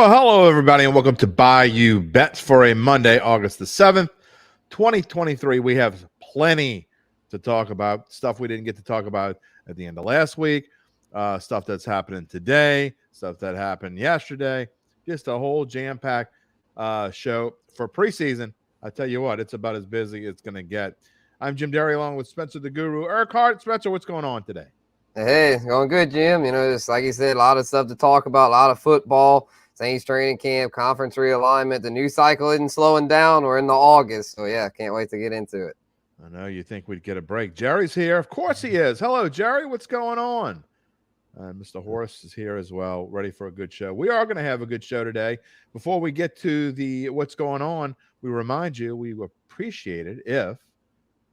Well, hello, everybody, and welcome to Bayou Bets for a Monday, August the 7th, 2023. We have plenty to talk about, stuff we didn't get to talk about at the end of last week, stuff that's happening today, stuff that happened yesterday, just a whole jam-packed show for preseason. I tell you what, it's about as busy as it's going to get. I'm Jim Derry along with Spencer the Guru Urquhart. Spencer, what's going on today? Hey, it's going good, Jim. You know, just like you said, a lot of stuff to talk about, a lot of football. Saints training camp, conference realignment. The news cycle isn't slowing down. We're into August. So, yeah, can't wait to get into it. I know you think we'd get a break. Jerry's here. Of course he is. Hello, Jerry. What's going on? Mr. Horace is here as well, ready for a good show. We are going to have a good show today. Before we get to the what's going on, we remind you we would appreciate it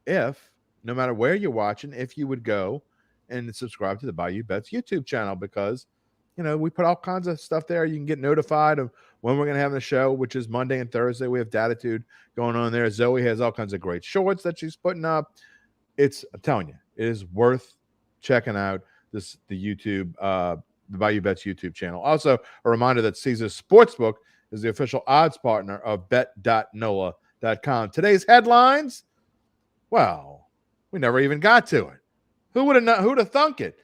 if, no matter where you're watching, if you would go and subscribe to the Bayou Bets YouTube channel because you know, we put all kinds of stuff there. You can get notified of when we're going to have the show, which is Monday and Thursday. We have Datitude going on there. Zoe has all kinds of great shorts that she's putting up. I'm telling you, it is worth checking out the YouTube, the Bayou Bets YouTube channel. Also, a reminder that Caesars Sportsbook is the official odds partner of bet.NOLA.com. Today's headlines, well, we never even got to it. Who'd have thunk it?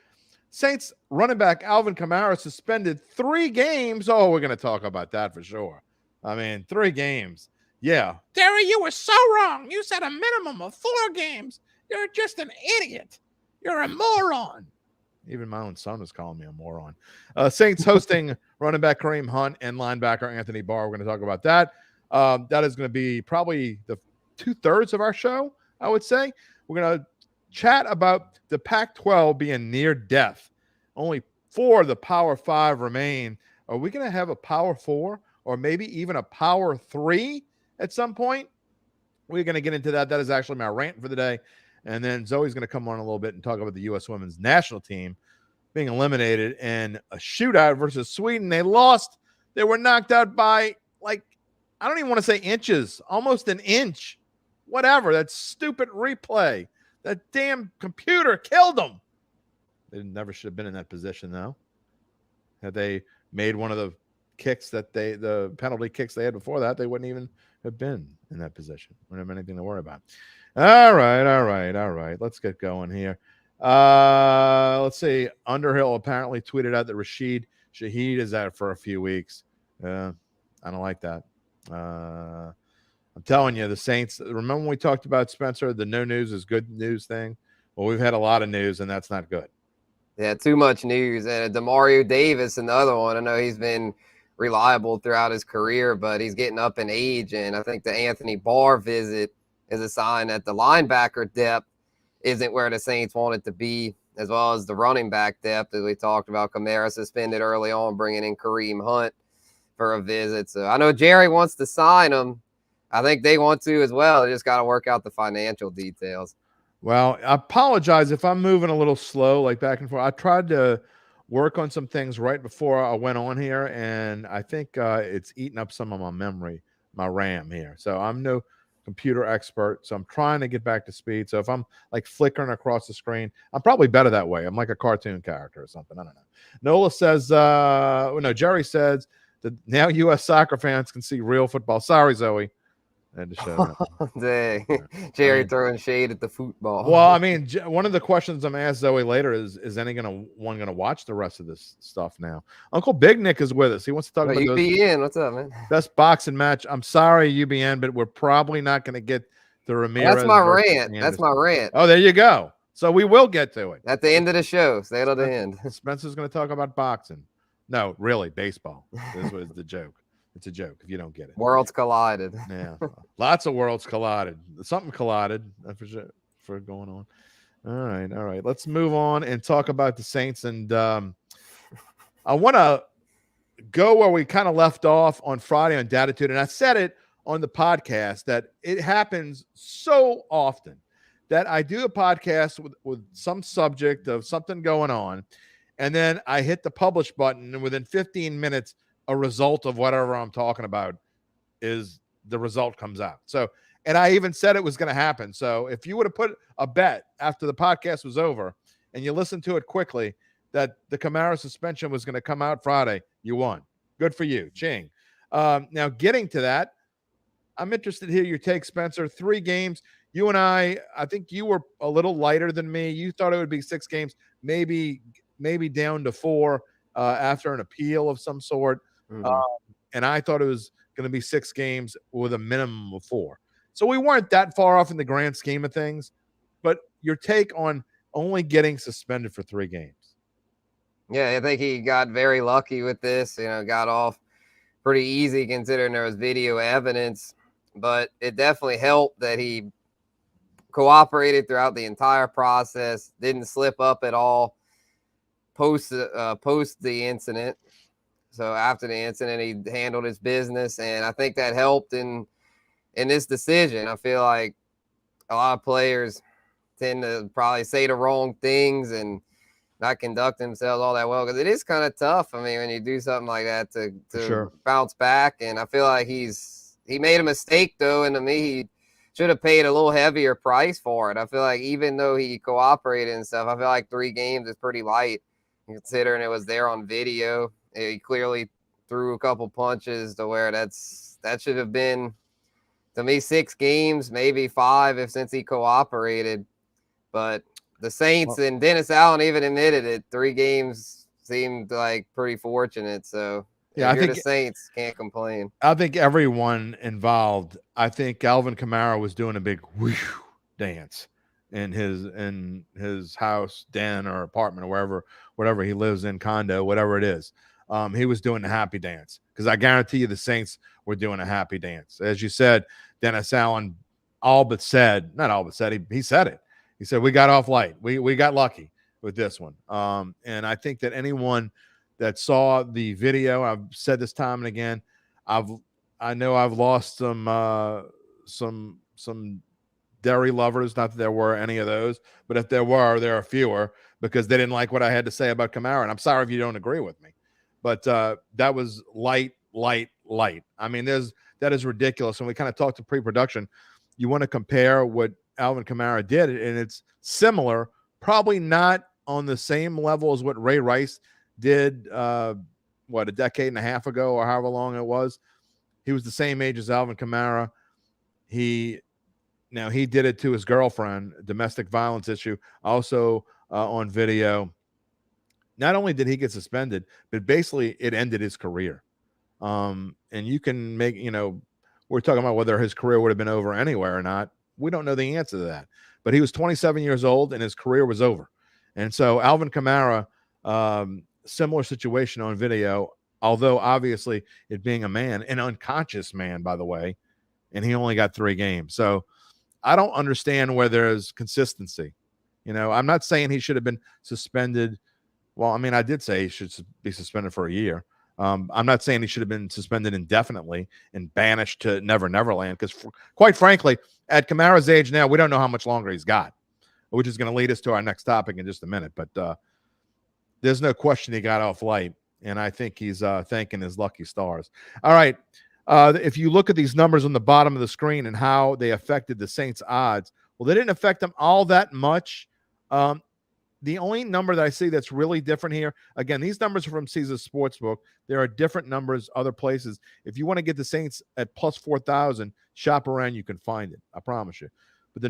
Saints running back Alvin Kamara suspended 3 games. Oh, we're going to talk about that for sure. I mean, 3 games. Yeah. Derry, you were so wrong. You said a minimum of 4 games. You're just an idiot. You're a moron. Even my own son was calling me a moron. Saints hosting running back Kareem Hunt and linebacker Anthony Barr. We're going to talk about that. That is going to be probably the 2/3 of our show, I would say. We're going to chat about the Pac-12 being near death. Only 4 of the Power 5 remain. Are we going to have a Power 4 or maybe even a Power 3 at some point? We're going to get into that. That is actually my rant for the day. And then Zoe's going to come on a little bit and talk about the U.S. women's national team being eliminated in a shootout versus Sweden. They lost. They were knocked out by, like, I don't even want to say inches, almost an inch. Whatever. That stupid replay. That damn computer killed them. They never should have been in that position, though. Had they made one of the kicks the penalty kicks they had before that, they wouldn't even have been in that position. Wouldn't have anything to worry about. All right. Let's get going here. Let's see. Underhill apparently tweeted out that Rashid Shaheed is out for a few weeks. I don't like that. I'm telling you, the Saints, remember when we talked about, Spencer, the no news is good news thing? Well, we've had a lot of news, and that's not good. Yeah, too much news. And Demario Davis, another one. I know he's been reliable throughout his career, but he's getting up in age. And I think the Anthony Barr visit is a sign that the linebacker depth isn't where the Saints want it to be, as well as the running back depth, as we talked about. Kamara suspended early on, bringing in Kareem Hunt for a visit. So I know Jerry wants to sign him. I think they want to as well. They just got to work out the financial details. Well, I apologize if I'm moving a little slow, like back and forth. I tried to work on some things right before I went on here, and I think it's eating up some of my memory, my RAM here. So I'm no computer expert, so I'm trying to get back to speed. So if I'm like flickering across the screen, I'm probably better that way. I'm like a cartoon character or something. I don't know. Nola says, Jerry says that now U.S. soccer fans can see real football. Sorry, Zoe. I had to show that. Dang. Jerry throwing shade at the football. Well, I mean, one of the questions I'm asked Zoe later is anyone going to watch the rest of this stuff now? Uncle Big Nick is with us. He wants to talk about UBN. What's up, man? Best boxing match. I'm sorry, UBN, but we're probably not going to get the Ramirez. That's my rant. That's my rant. Oh, there you go. So we will get to it. At the end of the show. Stay till the end. Spencer's going to talk about boxing. No, really, baseball. This was the joke. It's a joke if you don't get it. Worlds collided. Yeah, lots of worlds collided. Something collided for going on. All right. Let's move on and talk about the Saints. And I want to go where we kind of left off on Friday on Datitude. And I said it on the podcast that it happens so often that I do a podcast with some subject of something going on, and then I hit the publish button, and within 15 minutes, a result of whatever I'm talking about is the result comes out. So, and I even said it was going to happen. So if you would have put a bet after the podcast was over and you listened to it quickly that the Kamara suspension was going to come out Friday, you won. Good for you, Ching. Now, getting to that, I'm interested to hear your take, Spencer. 3 games. You and I think you were a little lighter than me. You thought it would be 6 games, maybe down to 4 after an appeal of some sort. And I thought it was going to be 6 games with a minimum of 4. So we weren't that far off in the grand scheme of things. But your take on only getting suspended for 3 games. Yeah, I think he got very lucky with this. Got off pretty easy considering there was video evidence. But it definitely helped that he cooperated throughout the entire process, didn't slip up at all post the incident. So after the incident, he handled his business, and I think that helped in this decision. I feel like a lot of players tend to probably say the wrong things and not conduct themselves all that well, because it is kind of tough. I mean, when you do something like that to Sure. bounce back, and I feel like he made a mistake though, and to me, he should have paid a little heavier price for it. I feel like even though he cooperated and stuff, I feel like 3 games is pretty light considering it was there on video. He clearly threw a couple punches to where that should have been, to me, 6 games, maybe 5 since he cooperated. But the Saints and Dennis Allen even admitted it. 3 games seemed like pretty fortunate. So yeah, I think the Saints, can't complain. I think everyone involved. I think Alvin Kamara was doing a big whoosh dance in his house, den, or apartment, or whatever he lives in, condo, whatever it is. He was doing the happy dance, because I guarantee you the Saints were doing a happy dance. As you said, Dennis Allen not all but said, he said it. He said, we got off light. We got lucky with this one. And I think that anyone that saw the video, I've said this time and again, I know I've lost some Derry lovers. Not that there were any of those, but if there are fewer, because they didn't like what I had to say about Kamara. And I'm sorry if you don't agree with me, but that was light. I mean, that is ridiculous. And we kind of talked to pre-production. You want to compare what Alvin Kamara did, and it's similar, probably not on the same level as what Ray Rice did, a decade and a half ago, or however long it was. He was the same age as Alvin Kamara. He did it to his girlfriend, domestic violence issue, also on video. Not only did he get suspended, but basically it ended his career. And you can make, we're talking about whether his career would have been over anywhere or not. We don't know the answer to that. But he was 27 years old and his career was over. And so Alvin Kamara, similar situation on video, although obviously it being a man, an unconscious man, by the way, and he only got 3 games. So I don't understand where there's consistency. I'm not saying he should have been suspended. Well, I mean, I did say he should be suspended for a year. I'm not saying he should have been suspended indefinitely and banished to Never Neverland, because quite frankly, at Kamara's age now, we don't know how much longer he's got, which is going to lead us to our next topic in just a minute. But there's no question he got off light, and I think he's thanking his lucky stars. All right. If you look at these numbers on the bottom of the screen and how they affected the Saints' odds, well, they didn't affect them all that much. The only number that I see that's really different here, again, these numbers are from Caesars Sportsbook. There are different numbers other places. If you want to get the Saints at plus 4,000, shop around, you can find it. I promise you. But the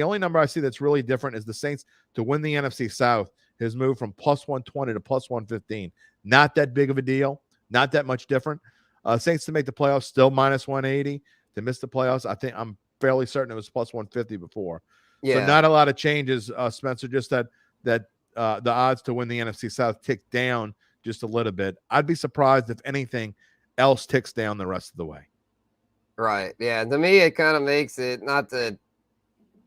only number I see that's really different is the Saints to win the NFC South has moved from plus 120 to plus 115. Not that big of a deal. Not that much different. Saints to make the playoffs, still minus 180. To miss the playoffs, I'm fairly certain it was plus 150 before. Yeah. So not a lot of changes, Spencer, just that the odds to win the NFC South ticked down just a little bit. I'd be surprised if anything else ticks down the rest of the way. Right. Yeah. To me, it kind of makes it, not that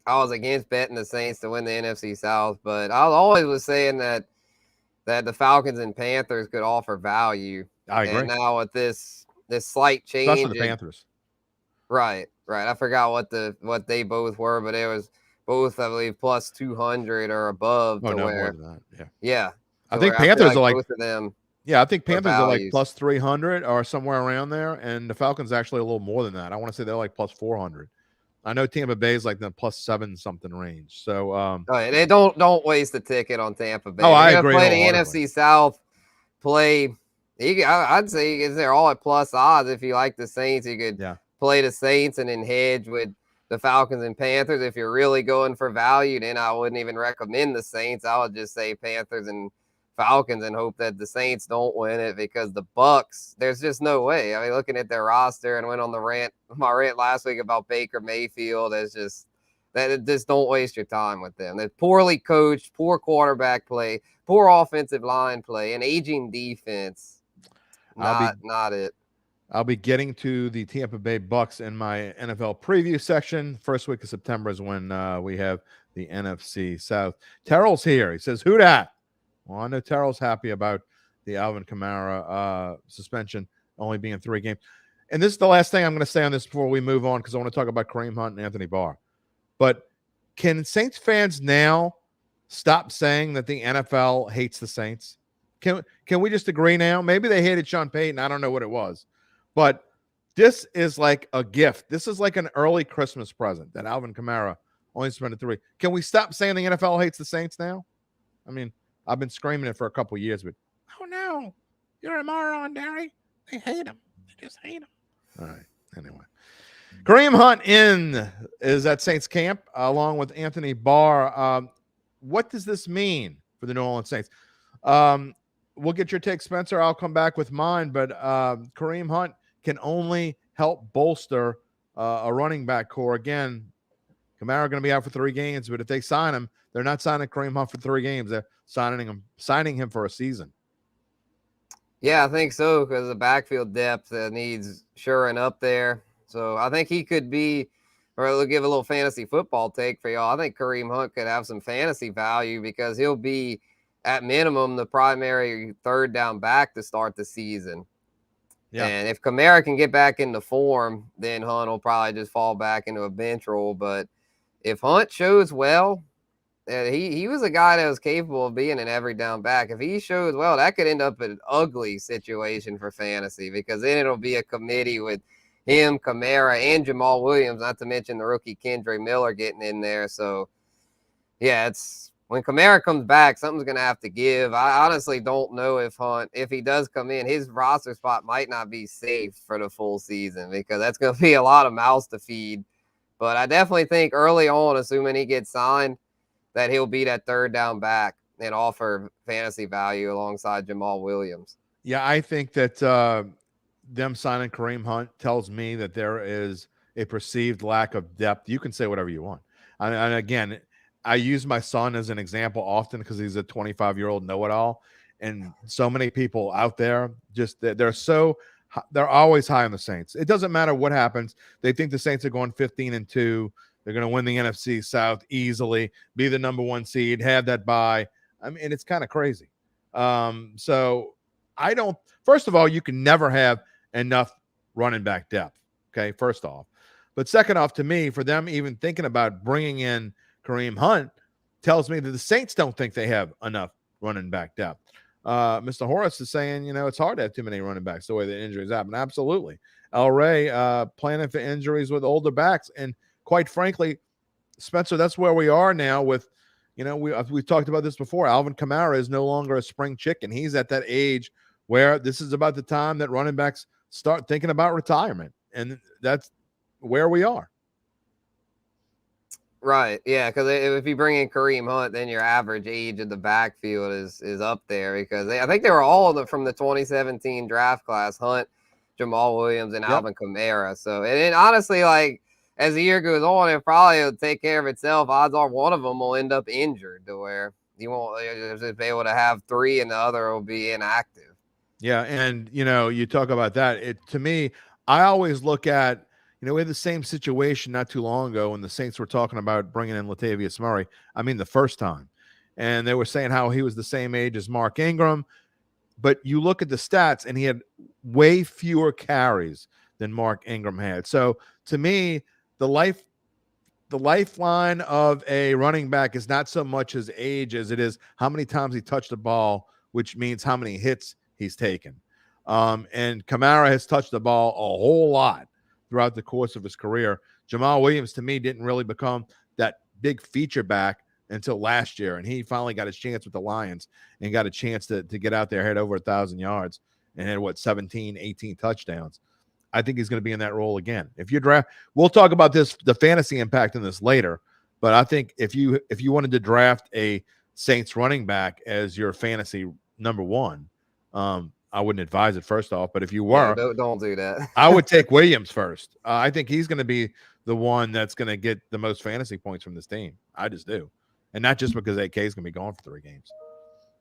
I was against betting the Saints to win the NFC South, but I always was saying that the Falcons and Panthers could offer value. I agree. And now with this slight change, especially the Panthers. Right. I forgot what they both were, but it was both, I believe, plus 200 or above. Oh, no, more than that. Yeah. I think Panthers are like both of them. Yeah, I think Panthers are like plus 300 or somewhere around there, and the Falcons actually a little more than that. I want to say they're like plus 400. I know Tampa Bay is like the plus 7 something range. So they don't waste the ticket on Tampa Bay. Oh, I agree. Play the NFC South. Play I'd say they're all at plus odds. If you like the Saints, you could play the Saints and then hedge with the Falcons and Panthers. If you're really going for value, then I wouldn't even recommend the Saints. I would just say Panthers and Falcons and hope that the Saints don't win it, because the Bucs, there's just no way. I mean, looking at their roster, and went on my rant last week about Baker Mayfield, just don't waste your time with them. They're poorly coached, poor quarterback play, poor offensive line play, and aging defense. Not it. I'll be getting to the Tampa Bay Bucs in my NFL preview section. First week of September is when we have the NFC South. Terrell's here. He says, "Who dat?" Well, I know Terrell's happy about the Alvin Kamara suspension only being 3 games. And this is the last thing I'm going to say on this before we move on, because I want to talk about Kareem Hunt and Anthony Barr. But can Saints fans now stop saying that the NFL hates the Saints? Can we just agree now? Maybe they hated Sean Payton. I don't know what it was. But this is like a gift. This is like an early Christmas present that Alvin Kamara only spent 3. Can we stop saying the NFL hates the Saints now? I mean, I've been screaming it for a couple of years, but oh no, you're a moron, Derry. They hate him. They just hate him. All right. Anyway, Kareem Hunt is at Saints camp along with Anthony Barr. What does this mean for the New Orleans Saints? We'll get your take, Spencer. I'll come back with mine, but Kareem Hunt can only help bolster a running back core. Again, Kamara going to be out for 3 games, but if they sign him, they're not signing Kareem Hunt for 3 games. They're signing him for a season. Yeah, I think so, because the backfield depth needs shoring up there. So I think he could be, or we'll give a little fantasy football take for y'all. I think Kareem Hunt could have some fantasy value, because he'll be, at minimum, the primary third down back to start the season. Yeah. And if Kamara can get back into form, then Hunt will probably just fall back into a bench role. But if Hunt shows well, he was a guy that was capable of being an every down back. If he shows well, that could end up an ugly situation for fantasy, because then it'll be a committee with him, Kamara, and Jamal Williams, not to mention the rookie Kendre Miller getting in there. So, yeah, when Kamara comes back, something's going to have to give. I honestly don't know if Hunt, if he does come in, his roster spot might not be safe for the full season, because that's going to be a lot of mouths to feed. But I definitely think early on, assuming he gets signed, that he'll be that third down back and offer fantasy value alongside Jamal Williams. Yeah, I think that them signing Kareem Hunt tells me that there is a perceived lack of depth. You can say whatever you want. And again, I use my son as an example often, because he's a 25-year-old know-it-all. And so many people out there, they're always high on the Saints. It doesn't matter what happens. They think the Saints are going 15-2. They're going to win the NFC South easily, be the number 1 seed, have that bye. I mean, it's kind of crazy. So I don't – first of all, you can never have enough running back depth, okay, first off. But second off, to me, for them even thinking about bringing in Kareem Hunt tells me that the Saints don't think they have enough running back depth. Mr. Horace is saying, it's hard to have too many running backs the way the injuries happen. Absolutely. El Rey planning for injuries with older backs. And quite frankly, Spencer, that's where we are now with, we've talked about this before. Alvin Kamara is no longer a spring chicken. He's at that age where this is about the time that running backs start thinking about retirement. And that's where we are. Right, yeah, because if you bring in Kareem Hunt, then your average age of the backfield is up there, because I think they were all from the 2017 draft class: Hunt, Jamal Williams, and Alvin Kamara. So, and then honestly, like, as the year goes on, it probably will take care of itself. Odds are one of them will end up injured, to where you won't just be able to have 3 and the other will be inactive. Yeah, and you talk about that. To me, I always look at. We had the same situation not too long ago when the Saints were talking about bringing in Latavius Murray. I mean, the first time. And they were saying how he was the same age as Mark Ingram. But you look at the stats, and he had way fewer carries than Mark Ingram had. So, to me, the lifeline of a running back is not so much his age as it is how many times he touched the ball, which means how many hits he's taken. And Kamara has touched the ball a whole lot throughout the course of his career. Jamal Williams, to me, didn't really become that big feature back until last year, and he finally got his chance with the Lions and got a chance to get out there, head over 1,000 yards and had 17, 18 touchdowns. I think he's going to be in that role again. If you draft, we'll talk about the fantasy impact in this later, but I think if you wanted to draft a Saints running back as your fantasy number one, I wouldn't advise it first off, but if you were, don't do that. I would take Williams first. I think he's going to be the one that's going to get the most fantasy points from this team. I just do. And not just because AK is going to be gone for 3 games.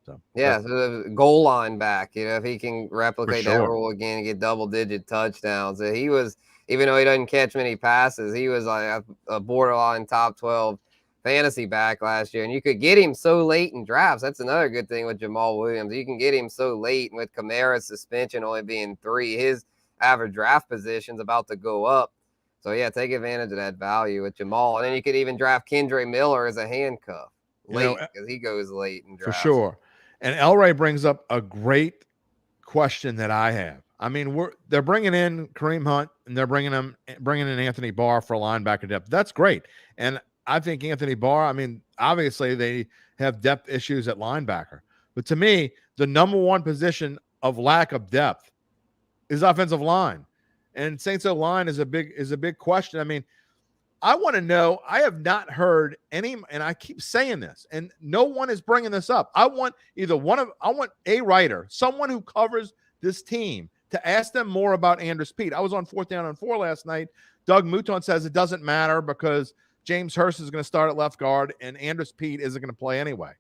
So the goal line back, if he can replicate that role again and get double-digit touchdowns. He was, even though he doesn't catch many passes, he was like a borderline top 12 fantasy back last year. And you could get him so late in drafts. That's another good thing with Jamal Williams. You can get him so late, and with Kamara's suspension only being 3, his average draft position's about to go up. So, take advantage of that value with Jamal. And then you could even draft Kendre Miller as a handcuff late because he goes late in drafts. For sure. And Elray brings up a great question that I have. I mean, they're bringing in Kareem Hunt, and they're bringing in Anthony Barr for linebacker depth. That's great. And I think Anthony Barr, I mean, obviously they have depth issues at linebacker. But to me, the number one position of lack of depth is offensive line. And Saints O-line is a big question. I mean, I want to know, I have not heard any, and I keep saying this, and no one is bringing this up. I want a writer, someone who covers this team, to ask them more about Andrus Peat. I was on 4th Down and 4 last night. Doug Mouton says it doesn't matter because James Hurst is going to start at left guard and Andrus Peat isn't going to play anyway.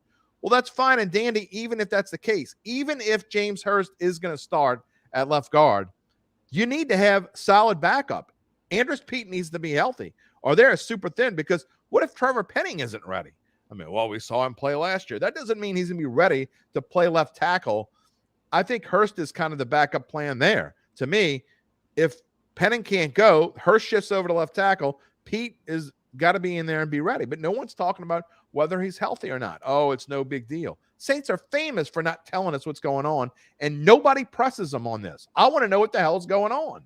Well, that's fine and dandy, even if that's the case. Even if James Hurst is going to start at left guard, you need to have solid backup. Andrus Peat needs to be healthy, or they're super thin, because what if Trevor Penning isn't ready? I mean, well, we saw him play last year. That doesn't mean he's going to be ready to play left tackle. I think Hurst is kind of the backup plan there. To me, if Penning can't go, Hurst shifts over to left tackle. Peat is got to be in there and be ready. But no one's talking about whether he's healthy or not. Oh, it's no big deal. Saints are famous for not telling us what's going on, and nobody presses them on this. I want to know what the hell's going on.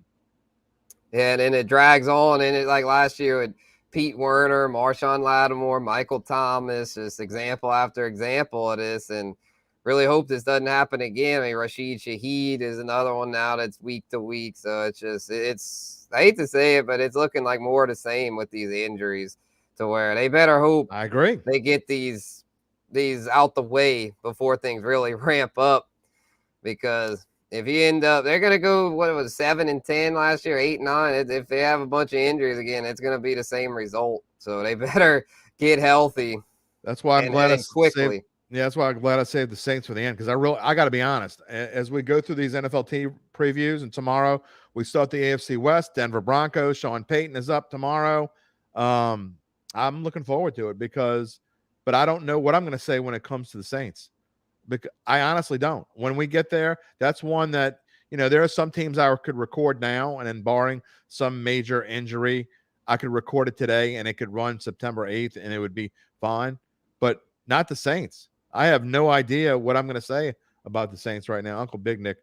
Yeah, and then it drags on, and it, like last year with Pete Werner, Marshawn Lattimore, Michael Thomas, just example after example of this, and really hope this doesn't happen again. I mean, Rashid Shaheed is another one now that's week to week, so it's I hate to say it, but it's looking like more of the same with these injuries, to where they better hope I agree they get these out the way before things really ramp up, because if you end up, they're going to go, 7-10 last year, 8-9. If they have a bunch of injuries again, it's going to be the same result. So they better get healthy. That's why I'm glad quickly. That's why I'm glad I saved the Saints for the end, because I got to be honest. As we go through these NFL team previews, and tomorrow we start the AFC West, Denver Broncos. Sean Payton is up tomorrow. I'm looking forward to it but I don't know what I'm going to say when it comes to the Saints. Because I honestly don't. When we get there, that's one that, there are some teams I could record now, and then barring some major injury, I could record it today and it could run September 8th and it would be fine. But not the Saints. I have no idea what I'm going to say about the Saints right now. Uncle Big Nick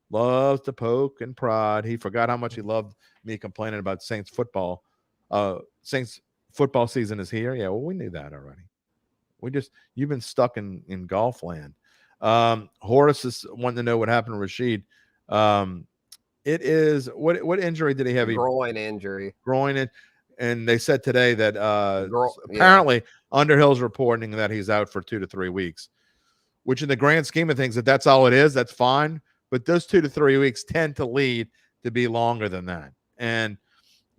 loves to poke and prod. He forgot how much he loved me complaining about Saints football. Saints football season is here. Yeah, well, we knew that already. You've been stuck in golf land. Horace is wanting to know what happened to Rashid. It is what injury did he have? Groin injury. And they said today that apparently Underhill's reporting that he's out for 2 to 3 weeks, which in the grand scheme of things, if that's all it is, that's fine. But those 2 to 3 weeks tend to lead to be longer than that. And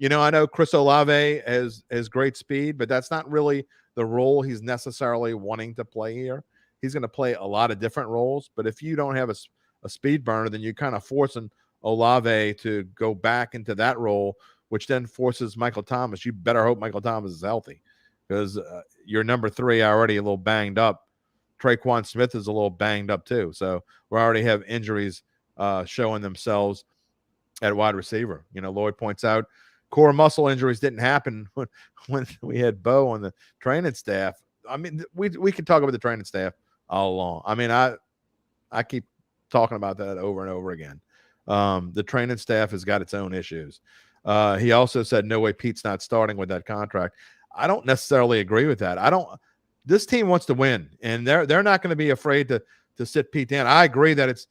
I know Chris Olave has great speed, but that's not really the role he's necessarily wanting to play here. He's going to play a lot of different roles, but if you don't have a speed burner, then you're kind of forcing Olave to go back into that role, which then forces Michael Thomas. You better hope Michael Thomas is healthy, because your number 3 already a little banged up. Traquan Smith is a little banged up too. So we already have injuries showing themselves at wide receiver. Lloyd points out core muscle injuries didn't happen when we had Bo on the training staff. I mean, we could talk about the training staff all along. I mean, I keep talking about that over and over again. The training staff has got its own issues. He also said, no way Pete's not starting with that contract. I don't necessarily agree with that. This team wants to win, and they're not going to be afraid to sit Pete down. I agree that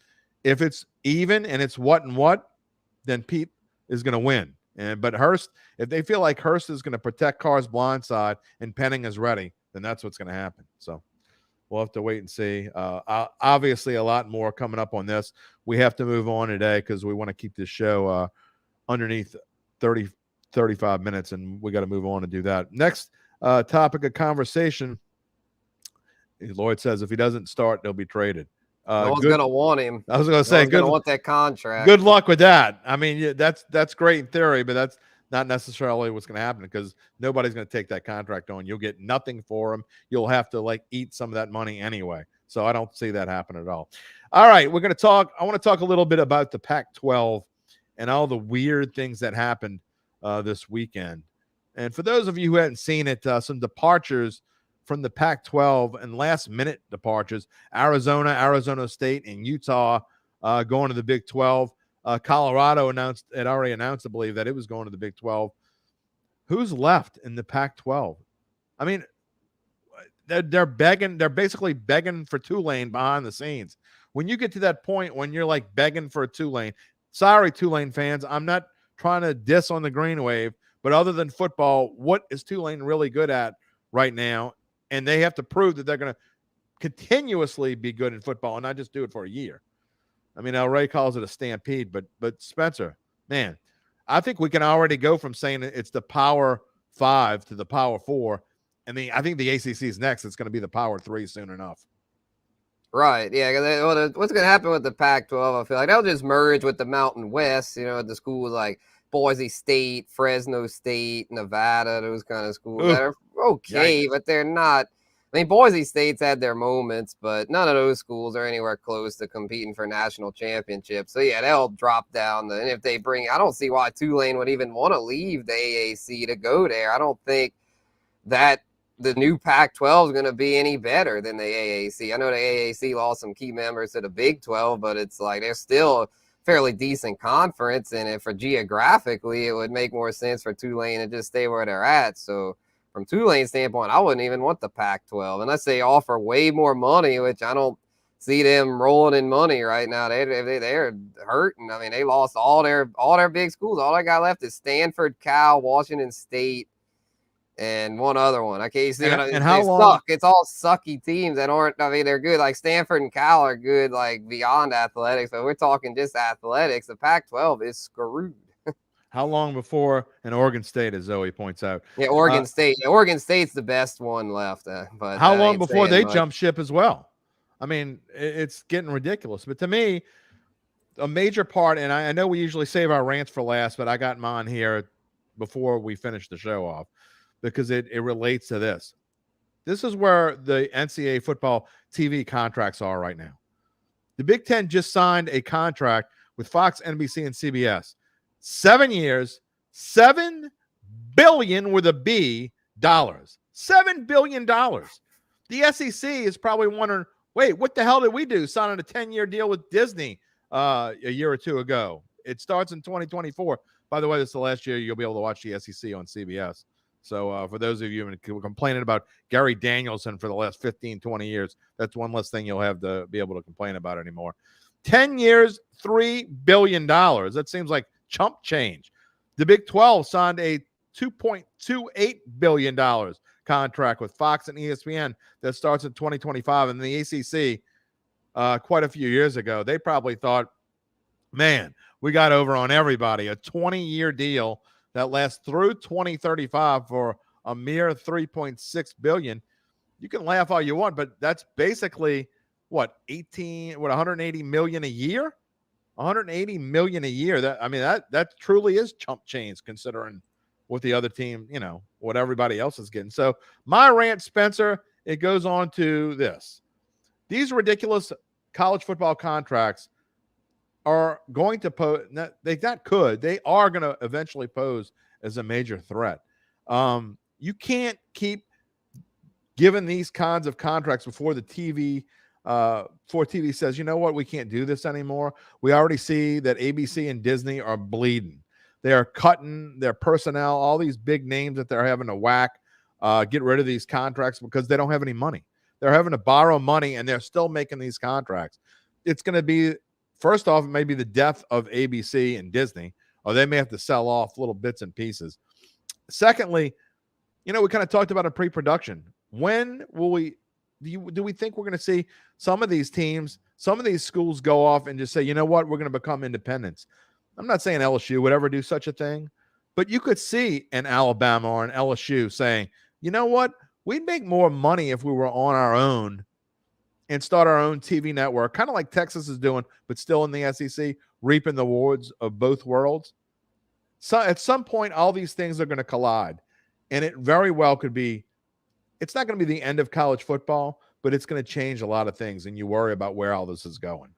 If it's even and it's what and what, then Pete is going to win. But Hurst, if they feel like Hurst is going to protect Carr's blind side and Penning is ready, then that's what's going to happen. So we'll have to wait and see. Obviously, a lot more coming up on this. We have to move on today because we want to keep this show underneath 30, 35 minutes, and we got to move on and do that. Next topic of conversation, Lloyd says if he doesn't start, they'll be traded. No one's going to want him. I was going to say, going to want that contract. Good luck with that. I mean, that's great in theory, but that's not necessarily what's going to happen because nobody's going to take that contract on. You'll get nothing for him. You'll have to eat some of that money anyway. So I don't see that happen at all. All right, we're going to talk. I want to talk a little bit about the Pac-12 and all the weird things that happened this weekend. And for those of you who hadn't seen it, some departures from the Pac-12 and last-minute departures. Arizona State, and Utah going to the Big 12. Colorado had already announced, I believe, that it was going to the Big 12. Who's left in the Pac-12? I mean, they're begging. They're basically begging for Tulane behind the scenes. When you get to that point when you're begging for a Tulane, sorry, Tulane fans, I'm not trying to diss on the Green Wave, but other than football, what is Tulane really good at right now? And they have to prove that they're going to continuously be good in football and not just do it for a year. I mean, El Rey calls it a stampede, but Spencer, man, I think we can already go from saying it's the Power 5 to the Power 4. And I think the ACC is next. It's going to be the Power 3 soon enough. Right. Yeah. What's going to happen with the Pac-12, I feel like they'll just merge with the Mountain West, the schools like Boise State, Fresno State, Nevada, those kind of schools that are okay, but they're not. I mean, Boise State's had their moments, but none of those schools are anywhere close to competing for national championships. So, yeah, they'll drop down. And if they I don't see why Tulane would even want to leave the AAC to go there. I don't think that the new Pac-12 is going to be any better than the AAC. I know the AAC lost some key members to the Big 12, but it's they're still a fairly decent conference. And for geographically, it would make more sense for Tulane to just stay where they're at. So, from Tulane's standpoint, I wouldn't even want the Pac-12 unless they offer way more money, which I don't see them rolling in money right now. They're hurting. I mean, they lost all their big schools. All they got left is Stanford, Cal, Washington State, and one other one. I can't see. And how long? Suck. It's all sucky teams that aren't. I mean, they're good. Like Stanford and Cal are good, beyond athletics. So we're talking just athletics. The Pac-12 is screwed. How long before an Oregon State, as Zoe points out? Yeah, Oregon State. Oregon State's the best one left. But how long before they jump ship as well? I mean, it's getting ridiculous. But to me, a major part, and I know we usually save our rants for last, but I got mine here before we finish the show off because it relates to this. This is where the NCAA football TV contracts are right now. The Big Ten just signed a contract with Fox, NBC, and CBS. 7 years, $7 billion with a B dollars. $7 billion. The SEC is probably wondering, wait, what the hell did we do signing a 10-year deal with Disney a year or two ago? It starts in 2024. By the way, this is the last year you'll be able to watch the SEC on CBS. So for those of you who were complaining about Gary Danielson for the last 15, 20 years, that's one less thing you'll have to be able to complain about anymore. 10 years, $3 billion. That seems like chump change. The Big 12 signed a $2.28 billion contract with Fox and ESPN that starts in 2025. And the ACC, quite a few years ago, they probably thought, man, we got over on everybody. A 20-year deal that lasts through 2035 for a mere $3.6 billion. You can laugh all you want, but that's basically $180 million a year? $180 million a year. That truly is chump change considering what the other team, what everybody else is getting. So my rant, Spencer, it goes on to this. These ridiculous college football contracts are going to pose, they are going to eventually pose as a major threat. You can't keep giving these kinds of contracts before the TV says, you know what, we can't do this anymore. We already see that ABC and Disney are bleeding. They are cutting their personnel, all these big names that they're having to whack, get rid of these contracts because they don't have any money. They're having to borrow money and they're still making these contracts. It's going to be first off, maybe the death of ABC and Disney, or they may have to sell off little bits and pieces. Secondly, we kind of talked about a pre-production. When will we do we think we're going to see some of these teams, some of these schools go off and just say, you know what, we're going to become independents? I'm not saying LSU would ever do such a thing, but you could see an Alabama or an LSU saying, you know what, we'd make more money if we were on our own and start our own TV network, kind of like Texas is doing, but still in the SEC, reaping the rewards of both worlds. So at some point, all these things are going to collide, and it very well could be, it's not going to be the end of college football, but it's going to change a lot of things, and you worry about where all this is going.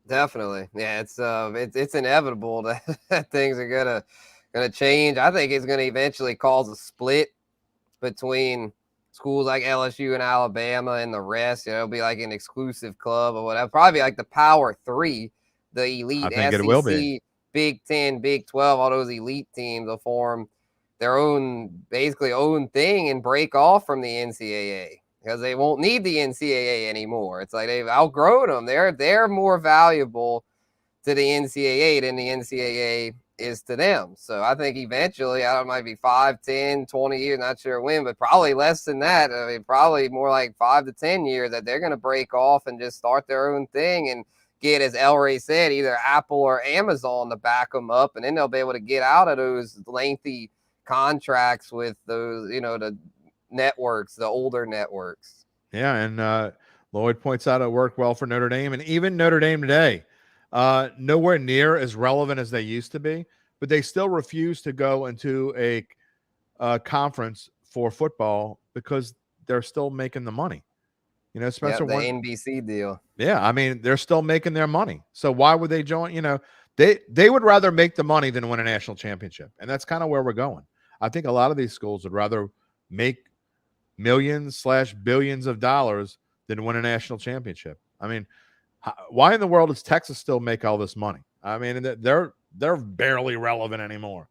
Definitely. Yeah, it's inevitable that things are gonna change. I think it's gonna eventually cause a split between schools like LSU and Alabama and the rest. It'll be like an exclusive club or whatever. Probably like the Power Three, the elite I think SEC, it will be. Big 10, Big 12, all those elite teams will form their own thing and break off from the NCAA. Because they won't need the NCAA anymore. It's like they've outgrown them. They're more valuable to the NCAA than the NCAA is to them. So I think eventually, I don't know, it might be 5, 10, 20 years, not sure when, but probably less than that. I mean, probably more like 5 to 10 years that they're going to break off and just start their own thing and get, as El Rey said, either Apple or Amazon to back them up. And then they'll be able to get out of those lengthy contracts with those, the networks, the older networks. Yeah, and Lloyd points out it worked well for Notre Dame, and even Notre Dame today, nowhere near as relevant as they used to be, but they still refuse to go into a conference for football because they're still making the money. Spencer, the NBC deal. Yeah, I mean, they're still making their money. So why would they join? They would rather make the money than win a national championship, and that's kind of where we're going. I think a lot of these schools would rather make millions/billions of dollars than win a national championship. I mean, why in the world does Texas still make all this money? I mean, they're barely relevant anymore.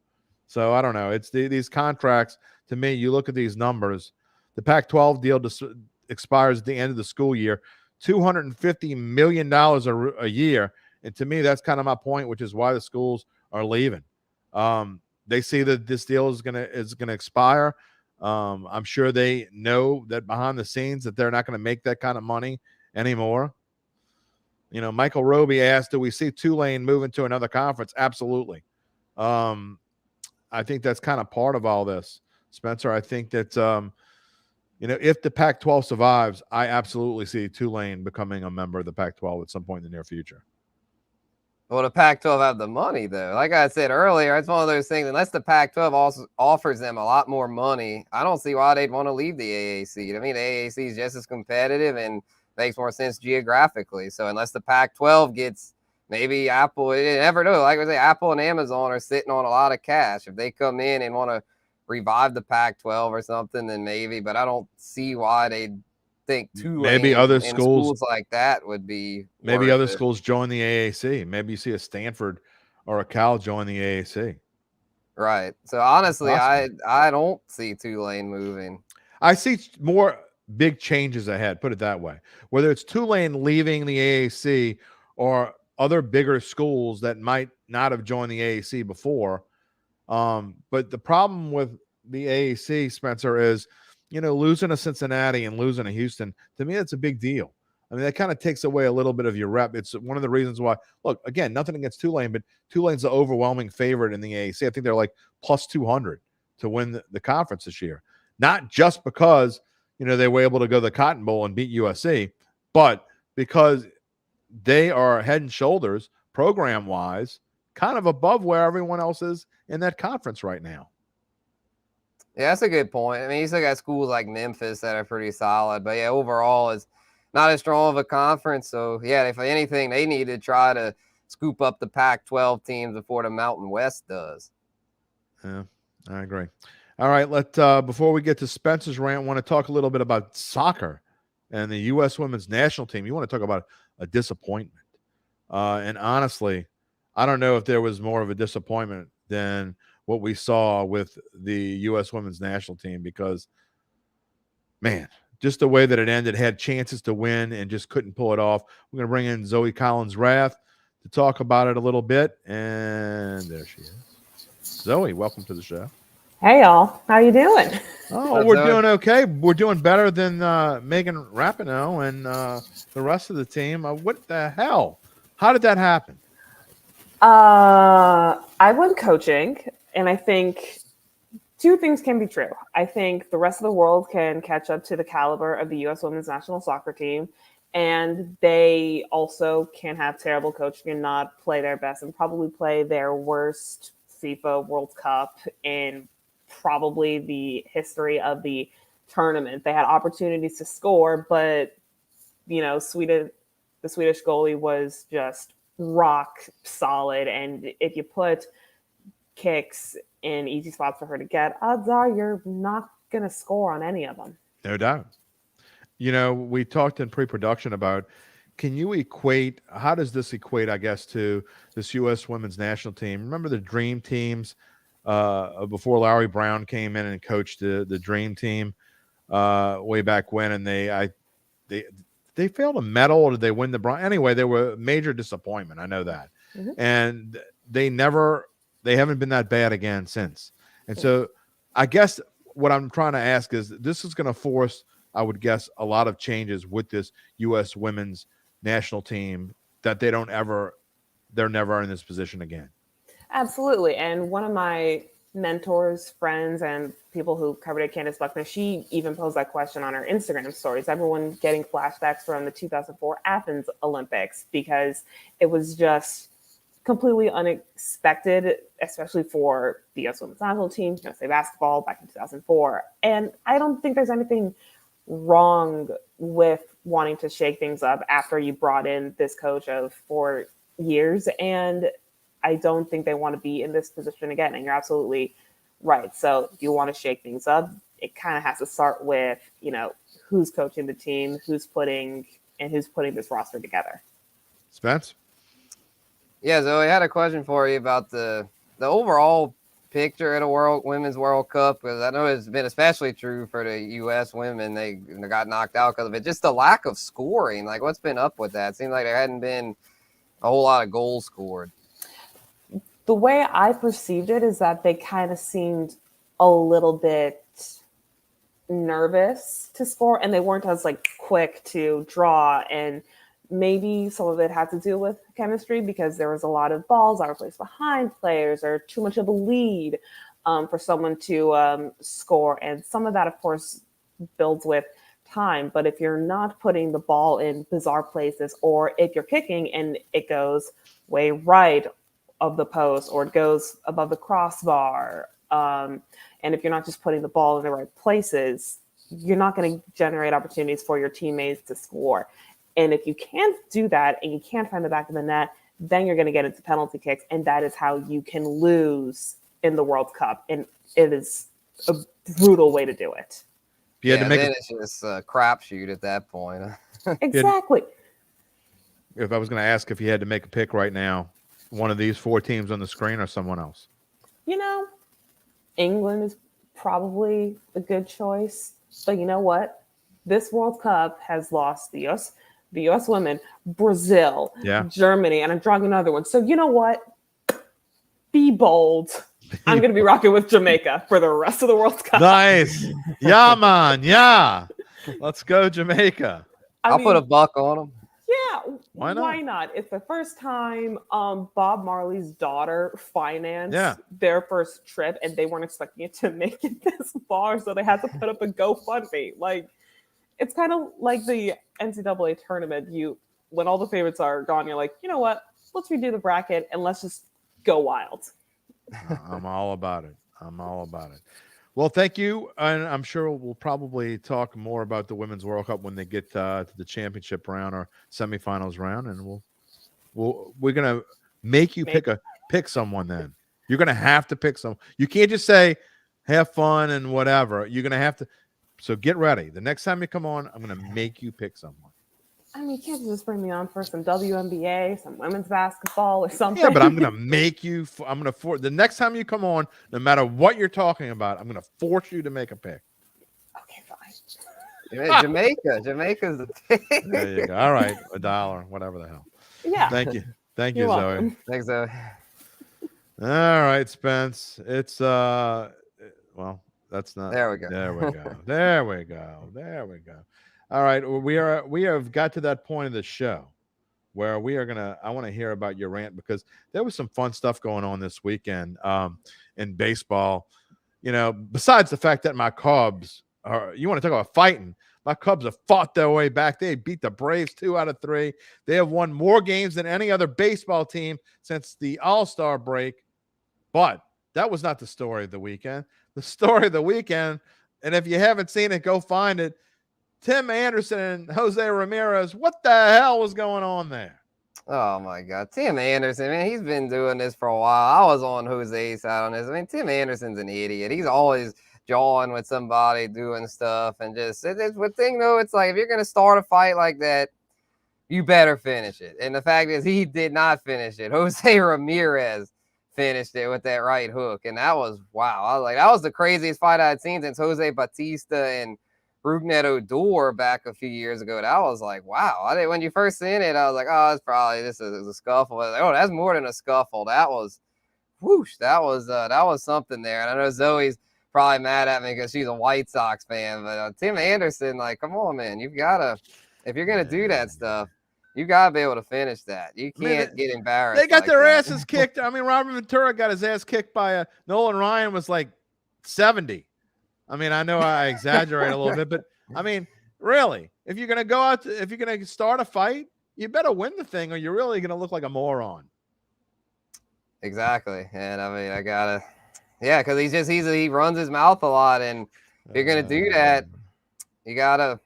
So I don't know. It's these contracts. To me, you look at these numbers. The Pac-12 deal expires at the end of the school year, $250 million a year. And to me, that's kind of my point, which is why the schools are leaving. They see that this deal is gonna expire. I'm sure they know that behind the scenes that they're not going to make that kind of money anymore. Michael Roby asked, do we see Tulane moving to another conference? Absolutely. I think that's kind of part of all this, Spencer. I think that, if the Pac-12 survives, I absolutely see Tulane becoming a member of the Pac-12 at some point in the near future. Well, the Pac-12 have the money, though. Like I said earlier, it's one of those things, unless the Pac-12 also offers them a lot more money, I don't see why they'd want to leave the AAC. I mean, the AAC is just as competitive and makes more sense geographically. So unless the Pac-12 gets maybe Apple, you never know. Like I say, Apple and Amazon are sitting on a lot of cash. If they come in and want to revive the Pac-12 or something, then maybe. But I don't see why they'd think maybe other schools like that would be. Maybe other schools join the AAC. Maybe you see a Stanford or a Cal join the AAC. Right. So honestly, I don't see Tulane moving. I see more big changes ahead, put it that way. Whether it's Tulane leaving the AAC or other bigger schools that might not have joined the AAC before. But the problem with the AAC, Spencer, is, losing to Cincinnati and losing to Houston, to me, that's a big deal. I mean, that kind of takes away a little bit of your rep. It's one of the reasons why, look, again, nothing against Tulane, but Tulane's the overwhelming favorite in the AAC. I think they're like plus 200 to win the conference this year. Not just because, they were able to go to the Cotton Bowl and beat USC, but because they are head and shoulders, program-wise, kind of above where everyone else is in that conference right now. Yeah, that's a good point. I mean, you still got schools like Memphis that are pretty solid, but yeah, overall it's not as strong of a conference. So yeah, if anything, they need to try to scoop up the Pac-12 teams before the Mountain West does. Yeah, I agree. All right, before we get to Spencer's rant, I want to talk a little bit about soccer and the U.S. women's national team. You want to talk about a disappointment. And honestly, I don't know if there was more of a disappointment than what we saw with the U.S. women's national team because, man, just the way that it ended, had chances to win and just couldn't pull it off. We're going to bring in Zoe Collins Rath to talk about it a little bit. And there she is. Zoe, welcome to the show. Hey, y'all. How you doing? Oh, we're doing okay. We're doing better than Megan Rapinoe and the rest of the team. What the hell? How did that happen? I went coaching, and I think two things can be true. I think the rest of the world can catch up to the caliber of the U.S. women's national soccer team, and they also can have terrible coaching and not play their best and probably play their worst FIFA World Cup in probably the history of the tournament. They had opportunities to score, but the Swedish goalie was just rock solid. And if you put kicks in easy spots for her to get, odds are you're not going to score on any of them. No doubt. We talked in pre-production about, how does this equate, I guess, to this U.S. women's national team? Remember the dream teams before Larry Brown came in and coached the dream team way back when, and they failed a medal, or did they win the bronze? Anyway, they were a major disappointment. I know that. Mm-hmm. And they haven't been that bad again since. And so I guess what I'm trying to ask is, this is going to force, I would guess, a lot of changes with this U.S. women's national team, that they're never in this position again. Absolutely. And one of my mentors, friends, and people who covered it, Candace Buckner, she even posed that question on her Instagram stories. Everyone getting flashbacks from the 2004 Athens Olympics, because it was just completely unexpected, especially for the U.S. women's national team, USA basketball back in 2004. And I don't think there's anything wrong with wanting to shake things up after you brought in this coach of 4 years. And I don't think they want to be in this position again. And you're absolutely right. So if you want to shake things up, it kind of has to start with, who's coaching the team, who's putting this roster together. Spence? Yeah, Zoe, I had a question for you about the overall picture at a Women's World Cup, because I know it's been especially true for the U.S. women. They got knocked out because of it. Just the lack of scoring. Like, what's been up with that? It seems like there hadn't been a whole lot of goals scored. The way I perceived it is that they kind of seemed a little bit nervous to score, and they weren't as quick to draw. And maybe some of it had to do with chemistry, because there was a lot of balls that were placed behind players, or too much of a lead for someone to score. And some of that, of course, builds with time. But if you're not putting the ball in bizarre places, or if you're kicking and it goes way right of the post, or it goes above the crossbar, and if you're not just putting the ball in the right places, you're not going to generate opportunities for your teammates to score. And if you can't do that, and you can't find the back of the net, then you're going to get into penalty kicks, and that is how you can lose in the World Cup. And it is a brutal way to do it. It's just a crapshoot at that point. Exactly. If I was going to ask if you had to make a pick right now, one of these 4 teams on the screen or someone else? England is probably a good choice. But you know what? This World Cup has lost the U.S. women, Brazil, Germany, and I'm drawing another one. So you know what? Be bold. I'm going to be rocking with Jamaica for the rest of the World Cup. Nice. Yeah, man. Yeah. Let's go, Jamaica. I'll put a buck on them. Yeah, why not? It's the first time Bob Marley's daughter financed their first trip, and they weren't expecting it to make it this far, so they had to put up a GoFundMe. It's kind of like the NCAA tournament. When all the favorites are gone, you're like, you know what? Let's redo the bracket and let's just go wild. I'm all about it. Well, thank you. And I'm sure we'll probably talk more about the Women's World Cup when they get to the championship round or semifinals round. And we're going to make you pick someone then. You're going to have to pick someone. You can't just say, have fun and whatever. You're going to have to. So get ready. The next time you come on, I'm going to make you pick someone. You can't just bring me on for some WNBA, some women's basketball or something. Yeah, but I'm going to make you. The next time you come on, no matter what you're talking about, I'm going to force you to make a pick. Okay, fine. Yeah, Jamaica's the thing. There you go. All right, $1, whatever the hell. Yeah. Thank you, You're Zoe. welcome. Thanks, Zoe. All right, Spence. It's well, that's not. There we go. There we go. There we go. There we go. All right, we have got to that point of the show where I want to hear about your rant, because there was some fun stuff going on this weekend in baseball. You know, besides the fact that my Cubs are, you want to talk about fighting, my Cubs have fought their way back. They beat the Braves 2 out of 3. They have won more games than any other baseball team since the All-Star break. But that was not the story of the weekend. The story of the weekend, and if you haven't seen it, go find it. Tim Anderson and Jose Ramirez, what the hell was going on there? Oh my God, Tim Anderson, man, he's been doing this for a while. I was on Jose's side on this. I mean, Tim Anderson's an idiot. He's always jawing with somebody, doing stuff, and just it's the thing though. It's like, if you're gonna start a fight like that, you better finish it. And the fact is, he did not finish it. Jose Ramirez finished it with that right hook, and that was wow. I was like, that was the craziest fight I had seen since Jose Batista and Rugnet Odor back a few years ago. That was like, wow. When you first seen it, I was like, oh, it's probably this is a scuffle. I was like, oh, that's more than a scuffle. That was, whoosh. That was something there. And I know Zoe's probably mad at me because she's a White Sox fan, but Tim Anderson, like, come on, man, you've gotta, if you're gonna do that stuff, you gotta be able to finish that. You can't get embarrassed. They got like their that. asses kicked. I mean, Robert Ventura got his ass kicked by Nolan Ryan was like 70. I mean, I know I exaggerate a little bit, but I mean, really, if you're going to go out, if you're going to start a fight, you better win the thing, or you're really going to look like a moron. Exactly. And I mean, yeah, because he runs his mouth a lot. And if you're going to do that, you gotta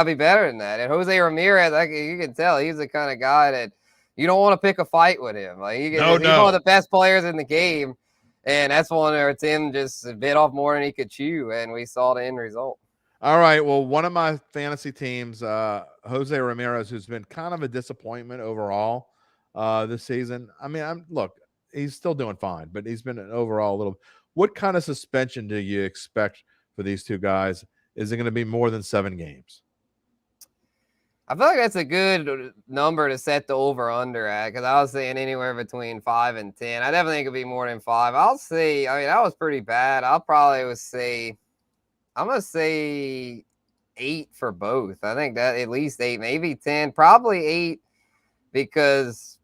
be better than that. And Jose Ramirez, you can tell he's the kind of guy that you don't want to pick a fight with him. Like, he's one of the best players in the game. And that's one where Tim just bit off more than he could chew, and we saw the end result. All right. Well, one of my fantasy teams, Jose Ramirez, who's been kind of a disappointment overall this season. I mean, look, he's still doing fine, but he's been an overall little. What kind of suspension do you expect for these two guys? Is it going to be more than 7 games? I feel like that's a good number to set the over-under at, because I was saying anywhere between 5 and 10. I definitely think it'll be more than 5. I'll say, I mean, that was pretty bad. I'm going to say 8 for both. I think that at least 8, maybe 10, probably 8, because,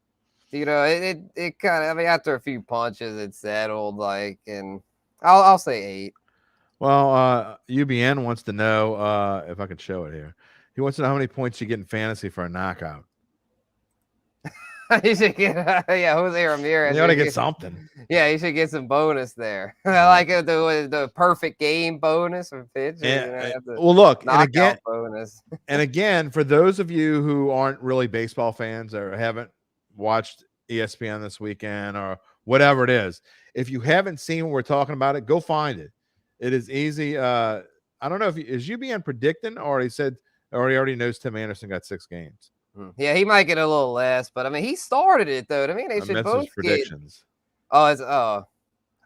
you know, it kind of, I mean, after a few punches, it settled, like, and I'll say 8. Well, UBN wants to know, if I can show it here. He wants to know how many points you get in fantasy for a knockout. You should get, Jose Ramirez. You ought to get something. Yeah, you should get some bonus there. I like the perfect game bonus for pitching. Well, look, and bonus. And again, for those of you who aren't really baseball fans or haven't watched ESPN this weekend or whatever it is, if you haven't seen what we're talking about, go find it. It is easy. I don't know if is UBN predicting, or he said, or he already knows Tim Anderson got 6 games. Yeah, he might get a little less, but I mean, he started it though. I mean, they should both predictions. Well,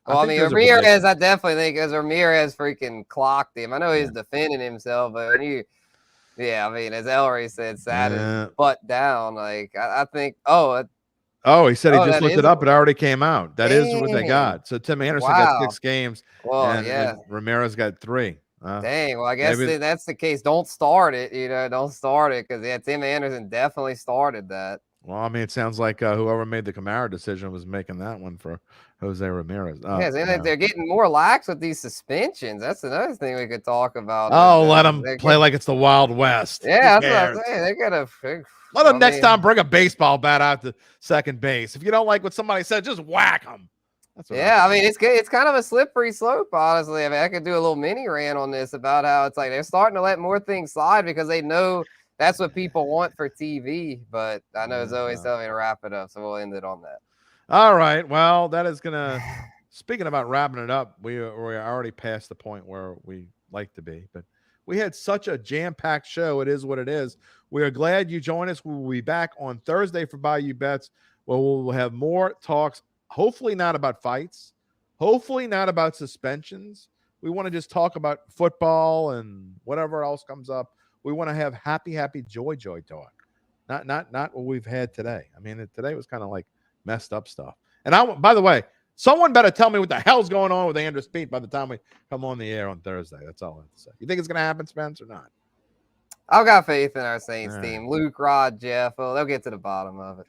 I mean, Ramirez, I definitely think as Ramirez freaking clocked him. I know he's defending himself, but I mean, as Ellery said, sat his butt down. Like, I think, he said he just looked it up. It already came out. That is what they got. So Tim Anderson got 6 games. Well, and Ramirez got 3. Dang. Well, I guess that's the case. Don't start it. Don't start it, because Tim Anderson definitely started that. Well, I mean, it sounds like whoever made the Kamara decision was making that one for Jose Ramirez. They're getting more lax with these suspensions. That's another thing we could talk about. Let them play like it's the Wild West. Yeah, that's what I'm saying. They gotta let them next time bring a baseball bat out to second base. If you don't like what somebody said, just whack them. I mean, it's kind of a slippery slope, honestly. I mean, I could do a little mini rant on this about how it's like they're starting to let more things slide because they know that's what people want for TV. But I know Zoe's telling me to wrap it up, so we'll end it on that. All right. Well, that is gonna. Speaking about wrapping it up, we're already past the point where we like to be, but we had such a jam-packed show. It is what it is. We are glad you joined us. We will be back on Thursday for Bayou Bets, where we'll have more talks. Hopefully not about fights. Hopefully not about suspensions. We want to just talk about football and whatever else comes up. We want to have happy joy talk. Not what we've had today. I mean, today was kind of like messed up stuff. And by the way, someone better tell me what the hell's going on with Andrew Speed by the time we come on the air on Thursday. That's all I have to say. You think it's going to happen, Spence, or not? I've got faith in our Saints All team. Luke, Rod, Jeff, they'll get to the bottom of it.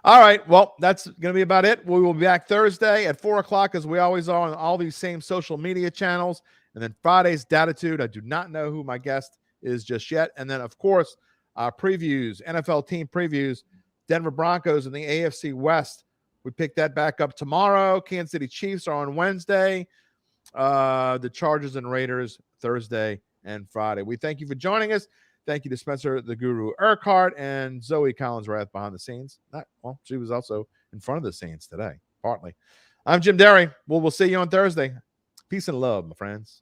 All right. Well, that's going to be about it. We will be back Thursday at 4 o'clock, as we always are, on all these same social media channels. And then Friday's Datitude. I do not know who my guest is just yet. And then, of course, previews, NFL team previews, Denver Broncos in the AFC West. We pick that back up tomorrow. Kansas City Chiefs are on Wednesday. The Chargers and Raiders Thursday and Friday. We thank you for joining us. Thank you to Spencer the Guru Urquhart and Zoe Collins Rath behind the scenes. She was also in front of the scenes today, partly. I'm Jim Derry. We'll see you on Thursday. Peace and love, my friends.